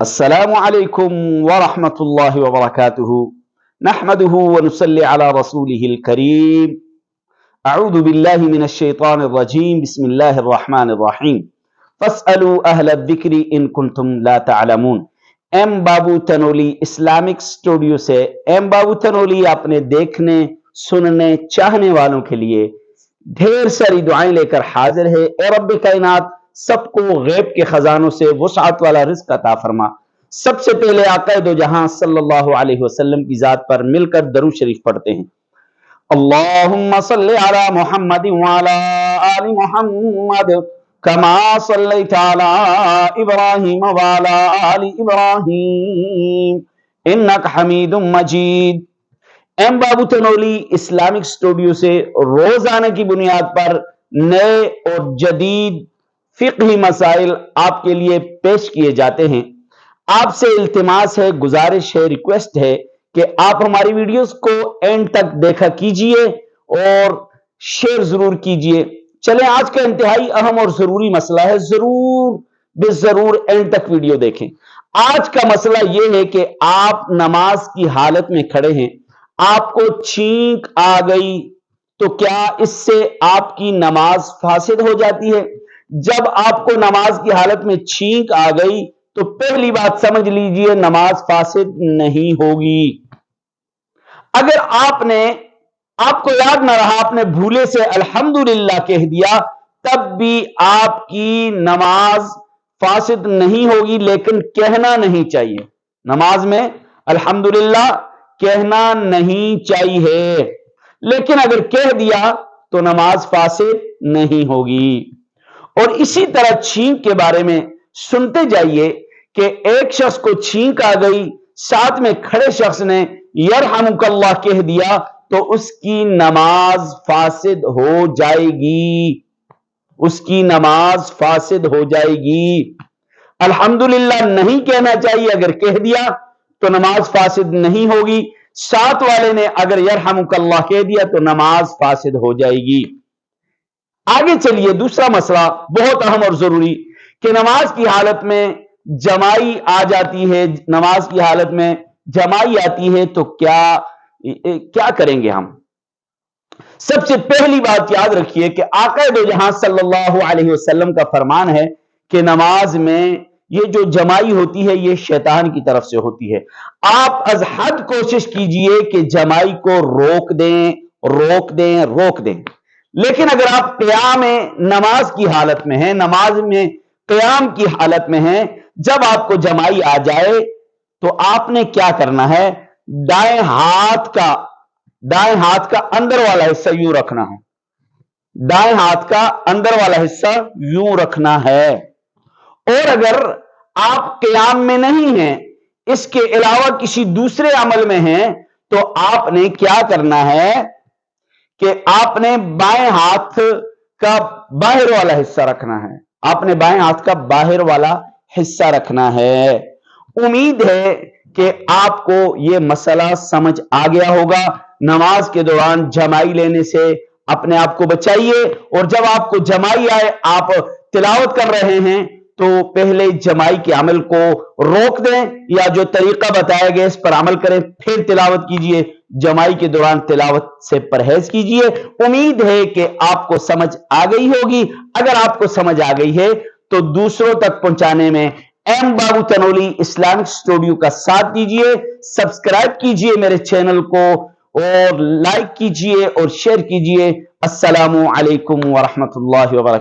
السلام عليكم ورحمة الله وبركاته. نحمده ونصلي على رسوله الكريم. أعوذ بالله من الشيطان الرجيم. بسم الله الرحمن الرحيم. فاسألوا أهل الذكر إن كنتم لا تعلمون. ایم بابو تنولی اسلامک اسٹوڈیو سے ایم بابو تنولی اپنے دیکھنے سننے چاہنے والوں کے لیے ڈھیر ساری دعائیں لے کر حاضر ہے۔ اے رب کائنات، سب کو غیب کے خزانوں سے وسعت والا رزق عطا فرما۔ سب سے پہلے آقا دو جہاں صلی اللہ علیہ وسلم کی ذات پر مل کر درود شریف پڑھتے ہیں۔ اللہم صلی علی محمد وعلی آل محمد کما صلیت علی ابراہیم وعلی آل ابراہیم انک حمید مجید۔ ایم بابو تنولی اسلامک اسٹوڈیو سے روزانہ کی بنیاد پر نئے اور جدید فقہی مسائل آپ کے لیے پیش کیے جاتے ہیں۔ آپ سے التماس ہے، گزارش ہے، ریکویسٹ ہے کہ آپ ہماری ویڈیوز کو اینڈ تک دیکھا کیجئے اور شیئر ضرور کیجئے۔ چلیں آج کا انتہائی اہم اور ضروری مسئلہ ہے، ضرور اینڈ تک ویڈیو دیکھیں۔ آج کا مسئلہ یہ ہے کہ آپ نماز کی حالت میں کھڑے ہیں، آپ کو چھینک آ گئی تو کیا اس سے آپ کی نماز فاسد ہو جاتی ہے؟ جب آپ کو نماز کی حالت میں چھینک آ گئی تو پہلی بات سمجھ لیجئے، نماز فاسد نہیں ہوگی۔ اگر آپ کو یاد نہ رہا، آپ نے بھولے سے الحمدللہ کہہ دیا، تب بھی آپ کی نماز فاسد نہیں ہوگی، لیکن کہنا نہیں چاہیے۔ نماز میں الحمدللہ کہنا نہیں چاہیے، لیکن اگر کہہ دیا تو نماز فاسد نہیں ہوگی۔ اور اسی طرح چھینک کے بارے میں سنتے جائیے کہ ایک شخص کو چھینک آ گئی، ساتھ میں کھڑے شخص نے یرحمک اللہ کہہ دیا تو اس کی نماز فاسد ہو جائے گی، اس کی نماز فاسد ہو جائے گی۔ الحمدللہ نہیں کہنا چاہیے، اگر کہہ دیا تو نماز فاسد نہیں ہوگی۔ ساتھ والے نے اگر یرحمک اللہ کہہ دیا تو نماز فاسد ہو جائے گی۔ آگے چلیے، دوسرا مسئلہ بہت اہم اور ضروری کہ نماز کی حالت میں جمائی آ جاتی ہے، نماز کی حالت میں جمائی آتی ہے تو کیا کریں گے ہم؟ سب سے پہلی بات یاد رکھیے کہ آقا دو جہاں صلی اللہ علیہ وسلم کا فرمان ہے کہ نماز میں یہ جو جمائی ہوتی ہے یہ شیطان کی طرف سے ہوتی ہے۔ آپ از حد کوشش کیجئے کہ جمائی کو روک دیں۔ لیکن اگر آپ قیام نماز کی حالت میں ہیں، نماز میں قیام کی حالت میں ہیں، جب آپ کو جمائی آ جائے تو آپ نے کیا کرنا ہے؟ دائیں ہاتھ کا اندر والا حصہ یوں رکھنا ہے، دائیں ہاتھ کا اندر والا حصہ یوں رکھنا ہے۔ اور اگر آپ قیام میں نہیں ہیں، اس کے علاوہ کسی دوسرے عمل میں ہیں، تو آپ نے کیا کرنا ہے کہ آپ نے بائیں ہاتھ کا باہر والا حصہ رکھنا ہے، آپ نے بائیں ہاتھ کا باہر والا حصہ رکھنا ہے۔ امید ہے کہ آپ کو یہ مسئلہ سمجھ آ گیا ہوگا۔ نماز کے دوران جمائی لینے سے اپنے آپ کو بچائیے، اور جب آپ کو جمائی آئے، آپ تلاوت کر رہے ہیں تو پہلے جمائی کے عمل کو روک دیں، یا جو طریقہ بتایا گیا اس پر عمل کریں، پھر تلاوت کیجئے۔ جمائی کے دوران تلاوت سے پرہیز کیجئے۔ امید ہے کہ آپ کو سمجھ آ گئی ہوگی۔ اگر آپ کو سمجھ آ گئی ہے تو دوسروں تک پہنچانے میں ایم بابو تنولی اسلامک اسٹوڈیو کا ساتھ دیجئے، سبسکرائب کیجئے میرے چینل کو، اور لائک کیجئے اور شیئر کیجئے۔ السلام علیکم ورحمۃ اللہ وبرکاتہ۔